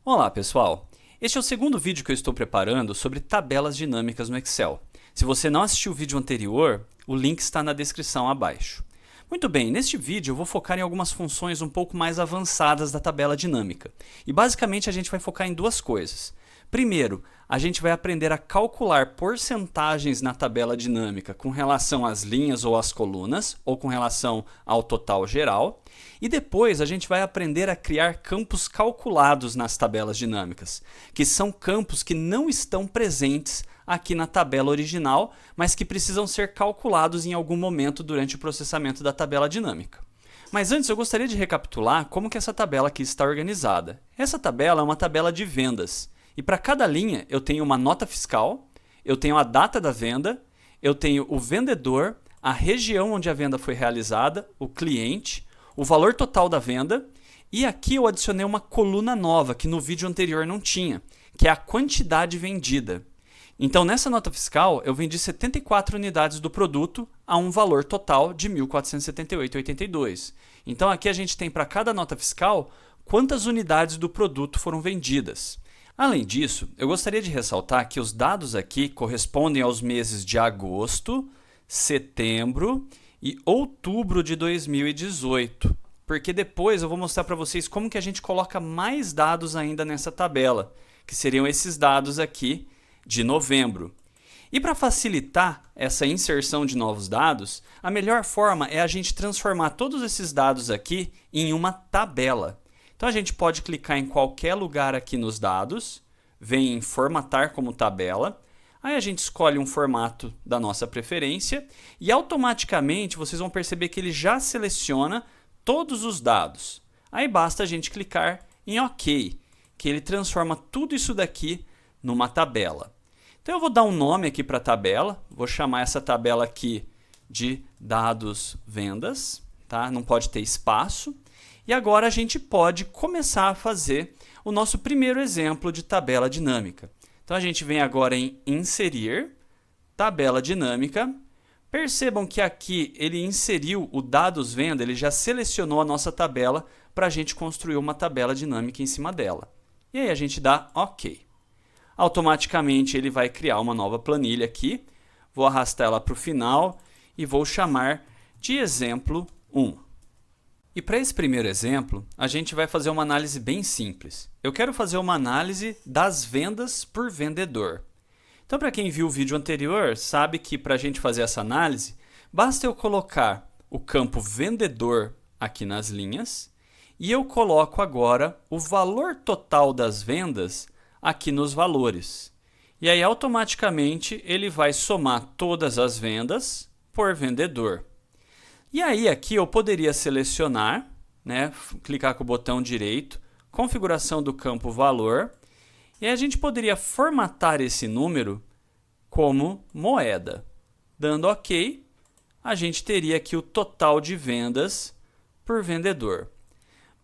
Olá pessoal, este é o segundo vídeo que eu estou preparando sobre tabelas dinâmicas no Excel. Se você não assistiu o vídeo anterior, o link está na descrição abaixo. Muito bem, neste vídeo eu vou focar em algumas funções um pouco mais avançadas da tabela dinâmica. E basicamente a gente vai focar em duas coisas. Primeiro, a gente vai aprender a calcular porcentagens na tabela dinâmica com relação às linhas ou às colunas, ou com relação ao total geral. E depois a gente vai aprender a criar campos calculados nas tabelas dinâmicas, que são campos que não estão presentes aqui na tabela original, mas que precisam ser calculados em algum momento durante o processamento da tabela dinâmica. Mas antes eu gostaria de recapitular como que essa tabela aqui está organizada. Essa tabela é uma tabela de vendas. E para cada linha eu tenho uma nota fiscal, eu tenho a data da venda, eu tenho o vendedor, a região onde a venda foi realizada, o cliente, o valor total da venda, e aqui eu adicionei uma coluna nova que no vídeo anterior não tinha, que é a quantidade vendida. Então nessa nota fiscal eu vendi 74 unidades do produto a um valor total de R$ 1.478,82. Então aqui a gente tem para cada nota fiscal quantas unidades do produto foram vendidas. Além disso, eu gostaria de ressaltar que os dados aqui correspondem aos meses de agosto, setembro e outubro de 2018, porque depois eu vou mostrar para vocês como que a gente coloca mais dados ainda nessa tabela, que seriam esses dados aqui de novembro. E para facilitar essa inserção de novos dados, a melhor forma é a gente transformar todos esses dados aqui em uma tabela. Então a gente pode clicar em qualquer lugar aqui nos dados, vem em formatar como tabela, aí a gente escolhe um formato da nossa preferência e automaticamente vocês vão perceber que ele já seleciona todos os dados. Aí basta a gente clicar em OK, que ele transforma tudo isso daqui numa tabela. Então eu vou dar um nome aqui para a tabela, vou chamar essa tabela aqui de dados vendas, tá? Não pode ter espaço. E agora a gente pode começar a fazer o nosso primeiro exemplo de tabela dinâmica. Então a gente vem agora em inserir, tabela dinâmica. Percebam que aqui ele inseriu o dados venda, ele já selecionou a nossa tabela para a gente construir uma tabela dinâmica em cima dela. E aí a gente dá OK. Automaticamente ele vai criar uma nova planilha aqui. Vou arrastar ela para o final e vou chamar de exemplo 1. E para esse primeiro exemplo, a gente vai fazer uma análise bem simples. Eu quero fazer uma análise das vendas por vendedor. Então, para quem viu o vídeo anterior, sabe que para a gente fazer essa análise, basta eu colocar o campo vendedor aqui nas linhas e eu coloco agora o valor total das vendas aqui nos valores. E aí, automaticamente, ele vai somar todas as vendas por vendedor. E aí aqui eu poderia selecionar, né, clicar com o botão direito, configuração do campo valor, e a gente poderia formatar esse número como moeda. Dando OK, a gente teria aqui o total de vendas por vendedor.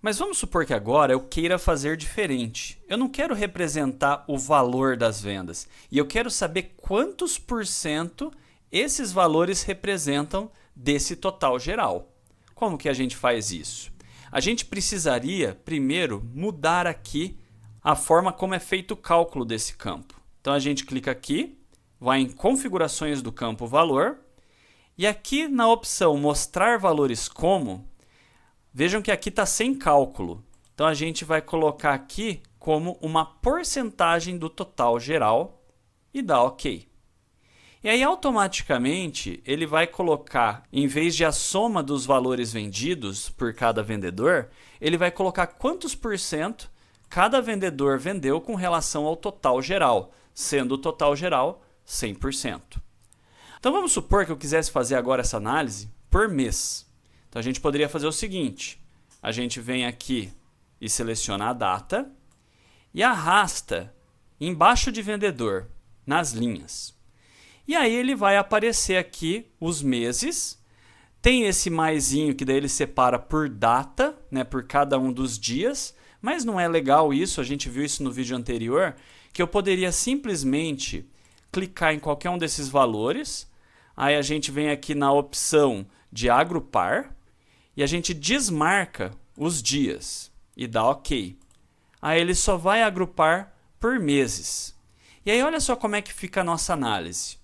Mas vamos supor que agora eu queira fazer diferente. Eu não quero representar o valor das vendas, e eu quero saber quantos por cento esses valores representam desse total geral. Como que a gente faz isso? A gente precisaria primeiro mudar aqui a forma como é feito o cálculo desse campo. Então a gente clica aqui, vai em configurações do campo valor e aqui na opção mostrar valores como, vejam que aqui está sem cálculo. Então a gente vai colocar aqui como uma porcentagem do total geral e dá OK. E aí, automaticamente, ele vai colocar, em vez de a soma dos valores vendidos por cada vendedor, ele vai colocar quantos por cento cada vendedor vendeu com relação ao total geral, sendo o total geral 100%. Então, vamos supor que eu quisesse fazer agora essa análise por mês. Então, a gente poderia fazer o seguinte, a gente vem aqui e seleciona a data e arrasta embaixo de vendedor, nas linhas. E aí ele vai aparecer aqui os meses, tem esse maisinho que daí ele separa por data, né, por cada um dos dias, mas não é legal isso, a gente viu isso no vídeo anterior, que eu poderia simplesmente clicar em qualquer um desses valores, aí a gente vem aqui na opção de agrupar e a gente desmarca os dias e dá OK. aí ele só vai agrupar por meses. E aí olha só como é que fica a nossa análise.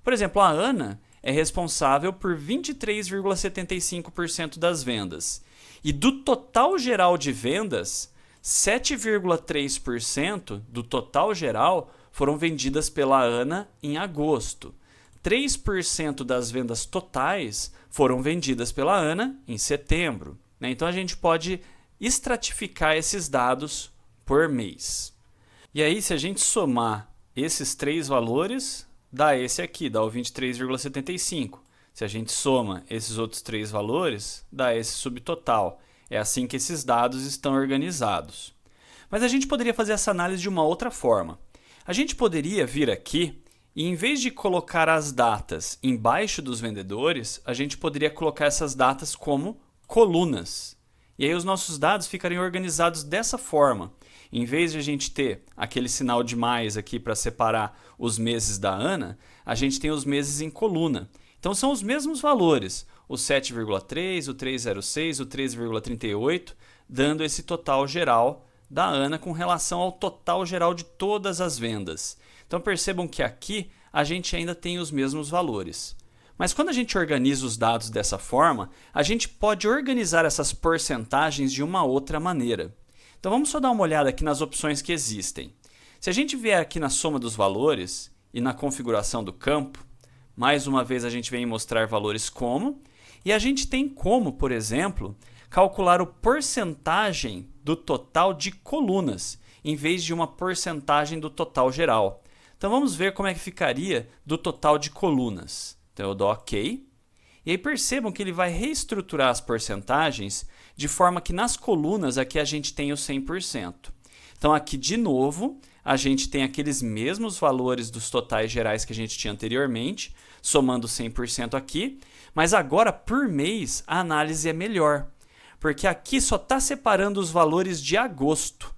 Por exemplo, a Ana é responsável por 23,75% das vendas. E do total geral de vendas, 7,3% do total geral foram vendidas pela Ana em agosto. 3% das vendas totais foram vendidas pela Ana em setembro. Então a gente pode estratificar esses dados por mês. E aí, se a gente somar esses três valores, dá esse aqui, dá o 23,75. Se a gente soma esses outros três valores, dá esse subtotal. É assim que esses dados estão organizados. Mas a gente poderia fazer essa análise de uma outra forma. A gente poderia vir aqui e, em vez de colocar as datas embaixo dos vendedores, a gente poderia colocar essas datas como colunas. E aí os nossos dados ficariam organizados dessa forma. Em vez de a gente ter aquele sinal de mais aqui para separar os meses da Ana, a gente tem os meses em coluna. Então são os mesmos valores, o 7,3, o 3,06, o 13,38, dando esse total geral da Ana com relação ao total geral de todas as vendas. Então percebam que aqui a gente ainda tem os mesmos valores. Mas quando a gente organiza os dados dessa forma, a gente pode organizar essas porcentagens de uma outra maneira. Então vamos só dar uma olhada aqui nas opções que existem. Se a gente vier aqui na soma dos valores e na configuração do campo, mais uma vez a gente vem mostrar valores como, e a gente tem como, por exemplo, calcular o porcentagem do total de colunas, em vez de uma porcentagem do total geral. Então vamos ver como é que ficaria do total de colunas. Então eu dou OK. E aí percebam que ele vai reestruturar as porcentagens de forma que nas colunas aqui a gente tem o 100%. Então aqui de novo a gente tem aqueles mesmos valores dos totais gerais que a gente tinha anteriormente, somando 100% aqui, mas agora por mês a análise é melhor, porque aqui só está separando os valores de agosto.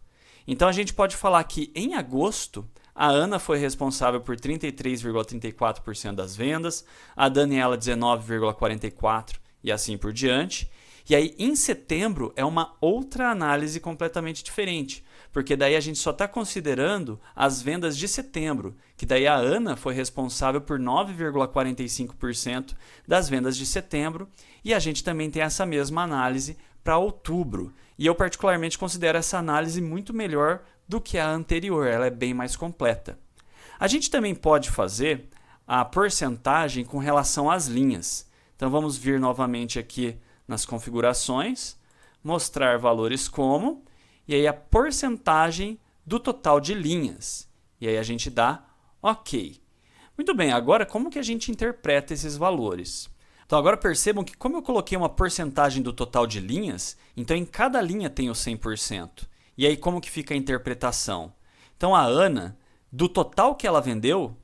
Então a gente pode falar que em agosto a Ana foi responsável por 33,34% das vendas, a Daniela 19,44% e assim por diante. E aí em setembro é uma outra análise completamente diferente, porque daí a gente só está considerando as vendas de setembro, que daí a Ana foi responsável por 9,45% das vendas de setembro, e a gente também tem essa mesma análise para outubro. E eu particularmente considero essa análise muito melhor do que a anterior, ela é bem mais completa. A gente também pode fazer a porcentagem com relação às linhas. Então vamos vir novamente aqui nas configurações, mostrar valores como, e aí a porcentagem do total de linhas. E aí a gente dá OK. Muito bem, agora como que a gente interpreta esses valores? Então agora percebam que como eu coloquei uma porcentagem do total de linhas, então em cada linha tem o 100%. E aí como que fica a interpretação? Então a Ana, do total que ela vendeu,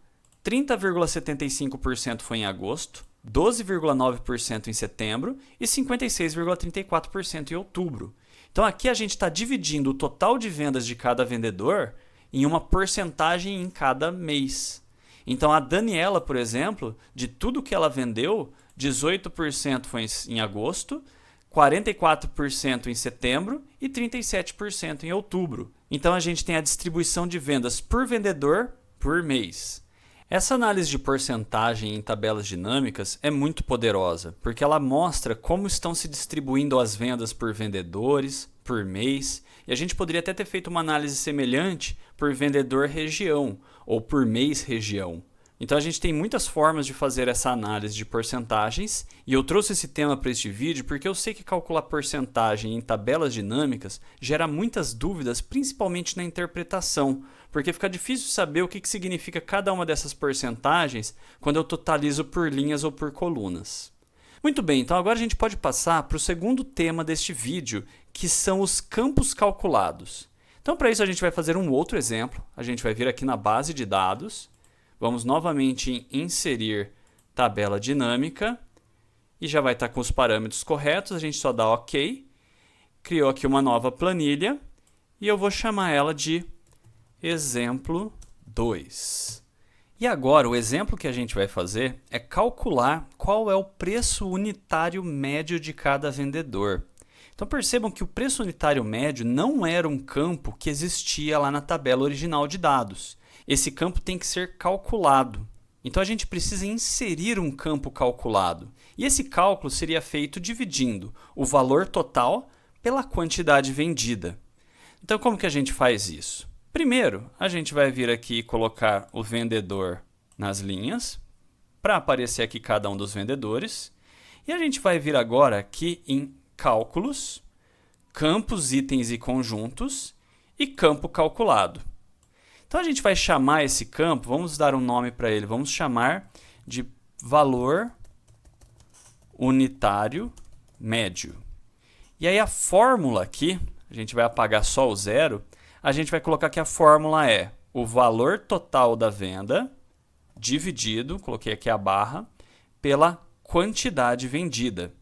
30,75% foi em agosto, 12,9% em setembro e 56,34% em outubro. Então aqui a gente está dividindo o total de vendas de cada vendedor em uma porcentagem em cada mês. Então a Daniela, por exemplo, de tudo que ela vendeu, 18% foi em agosto, 44% em setembro e 37% em outubro. Então a gente tem a distribuição de vendas por vendedor por mês. Essa análise de porcentagem em tabelas dinâmicas é muito poderosa, porque ela mostra como estão se distribuindo as vendas por vendedores, por mês, e a gente poderia até ter feito uma análise semelhante por vendedor região ou por mês região. Então a gente tem muitas formas de fazer essa análise de porcentagens, e eu trouxe esse tema para este vídeo porque eu sei que calcular porcentagem em tabelas dinâmicas gera muitas dúvidas, principalmente na interpretação, porque fica difícil saber o que significa cada uma dessas porcentagens quando eu totalizo por linhas ou por colunas. Muito bem, então agora a gente pode passar para o segundo tema deste vídeo, que são os campos calculados. Então para isso a gente vai fazer um outro exemplo, a gente vai vir aqui na base de dados, vamos novamente em inserir tabela dinâmica e já vai estar com os parâmetros corretos, a gente só dá OK, criou aqui uma nova planilha e eu vou chamar ela de exemplo 2. E agora o exemplo que a gente vai fazer é calcular qual é o preço unitário médio de cada vendedor. Então percebam que o preço unitário médio não era um campo que existia lá na tabela original de dados. Esse campo tem que ser calculado. Então a gente precisa inserir um campo calculado. E esse cálculo seria feito dividindo o valor total pela quantidade vendida. Então como que a gente faz isso? Primeiro, a gente vai vir aqui e colocar o vendedor nas linhas, para aparecer aqui cada um dos vendedores. E a gente vai vir agora aqui em Cálculos, Campos, Itens e Conjuntos e Campo Calculado. Então a gente vai chamar esse campo, vamos dar um nome para ele, vamos chamar de Valor Unitário Médio. E aí a fórmula aqui, a gente vai apagar só o zero, a gente vai colocar que a fórmula é o valor total da venda dividido, coloquei aqui a barra, pela quantidade vendida.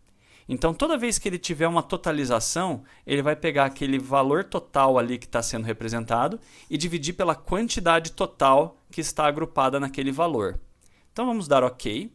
Então, toda vez que ele tiver uma totalização, ele vai pegar aquele valor total ali que está sendo representado e dividir pela quantidade total que está agrupada naquele valor. Então, vamos dar OK.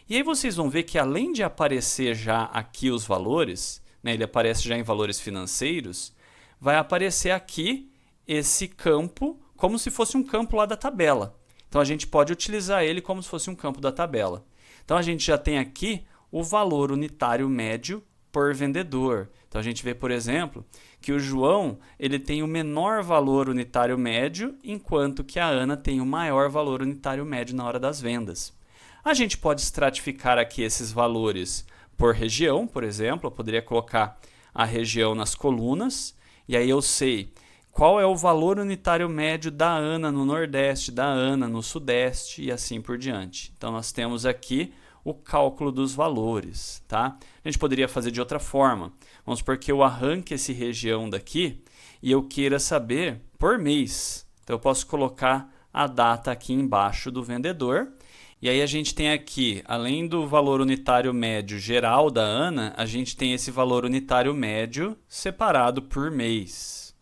E aí vocês vão ver que além de aparecer já aqui os valores, né, ele aparece já em valores financeiros, vai aparecer aqui esse campo como se fosse um campo lá da tabela. Então, a gente pode utilizar ele como se fosse um campo da tabela. Então, a gente já tem aqui o valor unitário médio por vendedor. Então, a gente vê, por exemplo, que o João ele tem o menor valor unitário médio, enquanto que a Ana tem o maior valor unitário médio na hora das vendas. A gente pode estratificar aqui esses valores por região, por exemplo. Eu poderia colocar a região nas colunas, e aí eu sei qual é o valor unitário médio da Ana no Nordeste, da Ana no Sudeste e assim por diante. Então, nós temos aqui o cálculo dos valores, tá? A gente poderia fazer de outra forma. Vamos supor que eu arranque esse região daqui e eu queira saber por mês. Então, eu posso colocar a data aqui embaixo do vendedor. E aí a gente tem aqui, além do valor unitário médio geral da Ana, a gente tem esse valor unitário médio separado por mês.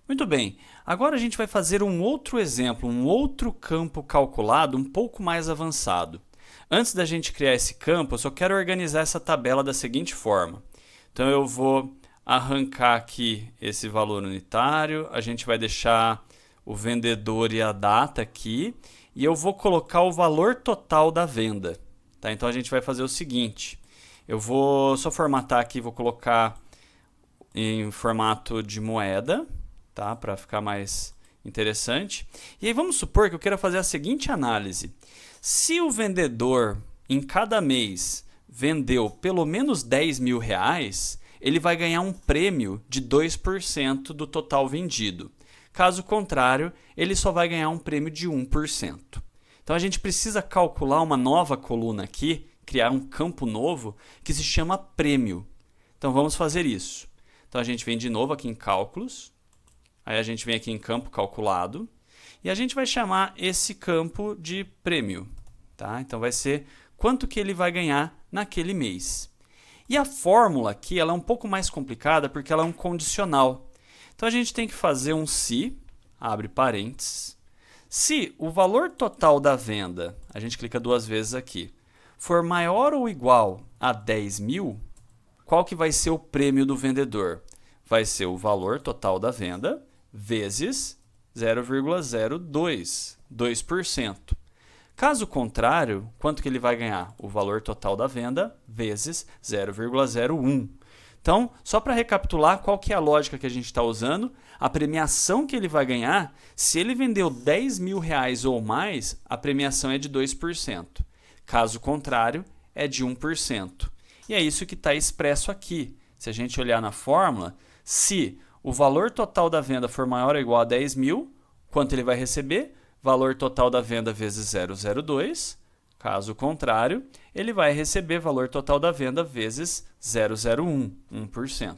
Muito bem, agora a gente vai fazer um outro exemplo, um outro campo calculado um pouco mais avançado. Antes da gente criar esse campo, eu só quero organizar essa tabela da seguinte forma. Então eu vou arrancar aqui esse valor unitário, a gente vai deixar o vendedor e a data aqui, e eu vou colocar o valor total da venda. Tá? Então a gente vai fazer o seguinte, eu vou só formatar aqui, vou colocar em formato de moeda, tá? Para ficar mais interessante. E aí vamos supor que eu quero fazer a seguinte análise. Se o vendedor, em cada mês, vendeu pelo menos 10 mil reais, ele vai ganhar um prêmio de 2% do total vendido. Caso contrário, ele só vai ganhar um prêmio de 1%. Então, a gente precisa calcular uma nova coluna aqui, criar um campo novo, que se chama prêmio. Então, vamos fazer isso. Então, a gente vem de novo aqui em Cálculos, aí a gente vem aqui em Campo Calculado, e a gente vai chamar esse campo de prêmio. Tá? Então, vai ser quanto que ele vai ganhar naquele mês. E a fórmula aqui ela é um pouco mais complicada porque ela é um condicional. Então, a gente tem que fazer um se, abre parênteses, se o valor total da venda, a gente clica duas vezes aqui, for maior ou igual a 10 mil, qual que vai ser o prêmio do vendedor? Vai ser o valor total da venda vezes 0,02, 2%. Caso contrário, quanto que ele vai ganhar? O valor total da venda vezes 0,01. Então, só para recapitular qual que é a lógica que a gente está usando, a premiação que ele vai ganhar, se ele vendeu 10 mil reais ou mais, a premiação é de 2%. Caso contrário, é de 1%. E é isso que está expresso aqui. Se a gente olhar na fórmula, se o valor total da venda for maior ou igual a 10 mil, quanto ele vai receber? Valor total da venda vezes 0,02. Caso contrário, ele vai receber valor total da venda vezes 0,01, 1%.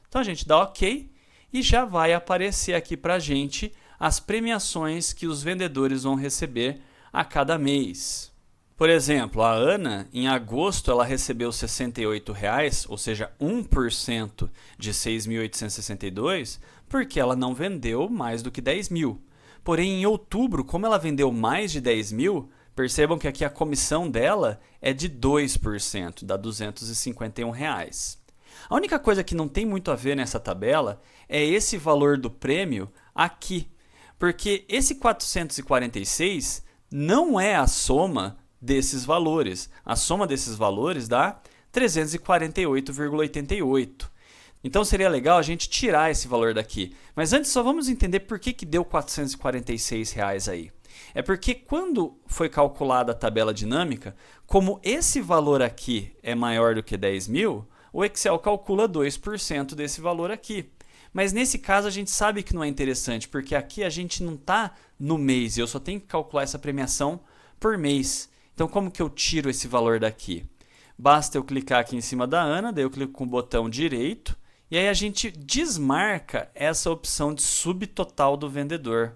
Então, a gente dá OK e já vai aparecer aqui para a gente as premiações que os vendedores vão receber a cada mês. Por exemplo, a Ana, em agosto, ela recebeu R$ 68,00, ou seja, 1% de 6.862, porque ela não vendeu mais do que 10 mil. Porém, em outubro, como ela vendeu mais de 10 mil, percebam que aqui a comissão dela é de 2%, dá R$ 251,00. A única coisa que não tem muito a ver nessa tabela é esse valor do prêmio aqui, porque esse 446 não é a soma desses valores. A soma desses valores dá 348,88. Então seria legal a gente tirar esse valor daqui. Mas antes só vamos entender por que deu R$ 446 aí. É porque quando foi calculada a tabela dinâmica, como esse valor aqui é maior do que 10 mil, o Excel calcula 2% desse valor aqui. Mas nesse caso a gente sabe que não é interessante, porque aqui a gente não está no mês, eu só tenho que calcular essa premiação por mês. Então como que eu tiro esse valor daqui? Basta eu clicar aqui em cima da Ana, daí eu clico com o botão direito, e aí a gente desmarca essa opção de subtotal do vendedor.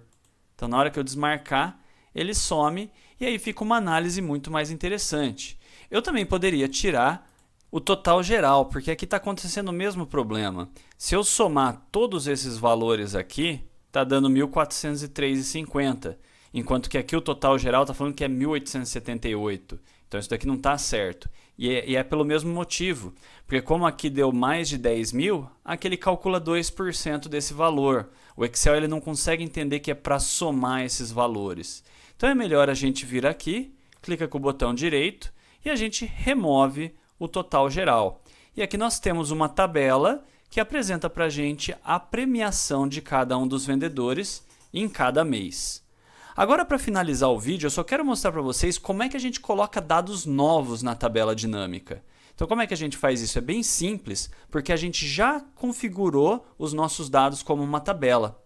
Então na hora que eu desmarcar, ele some, e aí fica uma análise muito mais interessante. Eu também poderia tirar o total geral, porque aqui está acontecendo o mesmo problema. Se eu somar todos esses valores aqui, está dando 1.403,50, enquanto que aqui o total geral está falando que é 1.878. Então isso daqui não está certo. E é pelo mesmo motivo, porque como aqui deu mais de 10 mil, aqui ele calcula 2% desse valor. O Excel ele não consegue entender que é para somar esses valores. Então é melhor a gente vir aqui, clica com o botão direito e a gente remove o total geral. E aqui nós temos uma tabela que apresenta para a gente a premiação de cada um dos vendedores em cada mês. Agora, para finalizar o vídeo, eu só quero mostrar para vocês como é que a gente coloca dados novos na tabela dinâmica. Então, como é que a gente faz isso? É bem simples, porque a gente já configurou os nossos dados como uma tabela.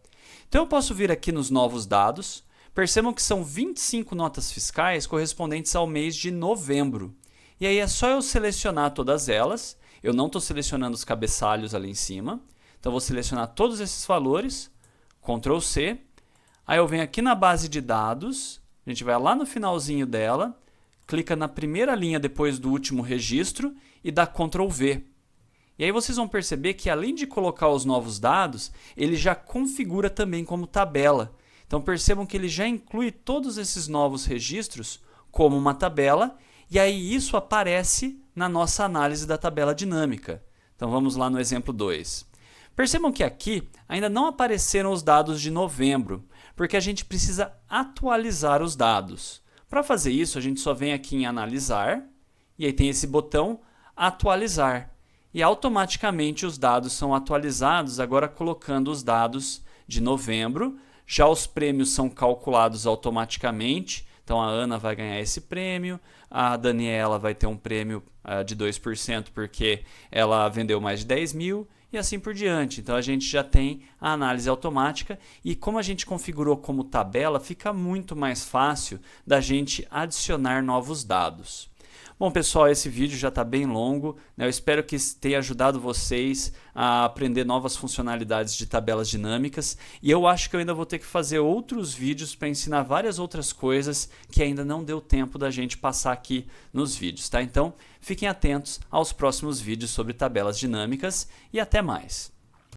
Então, eu posso vir aqui nos novos dados. Percebam que são 25 notas fiscais correspondentes ao mês de novembro. E aí é só eu selecionar todas elas. Eu não estou selecionando os cabeçalhos ali em cima. Então, vou selecionar todos esses valores, Ctrl C. Aí eu venho aqui na base de dados, a gente vai lá no finalzinho dela, clica na primeira linha depois do último registro e dá Ctrl V. E aí vocês vão perceber que além de colocar os novos dados, ele já configura também como tabela. Então percebam que ele já inclui todos esses novos registros como uma tabela, e aí isso aparece na nossa análise da tabela dinâmica. Então vamos lá no exemplo 2. Percebam que aqui ainda não apareceram os dados de novembro, porque a gente precisa atualizar os dados. Para fazer isso, a gente só vem aqui em analisar, e aí tem esse botão atualizar. E automaticamente os dados são atualizados, agora colocando os dados de novembro. Já os prêmios são calculados automaticamente. Então a Ana vai ganhar esse prêmio, a Daniela vai ter um prêmio de 2% porque ela vendeu mais de 10 mil e assim por diante. Então a gente já tem a análise automática e como a gente configurou como tabela, fica muito mais fácil da gente adicionar novos dados. Bom, pessoal, esse vídeo já está bem longo, né? Eu espero que tenha ajudado vocês a aprender novas funcionalidades de tabelas dinâmicas e eu acho que eu ainda vou ter que fazer outros vídeos para ensinar várias outras coisas que ainda não deu tempo da gente passar aqui nos vídeos, tá? Então, fiquem atentos aos próximos vídeos sobre tabelas dinâmicas e até mais!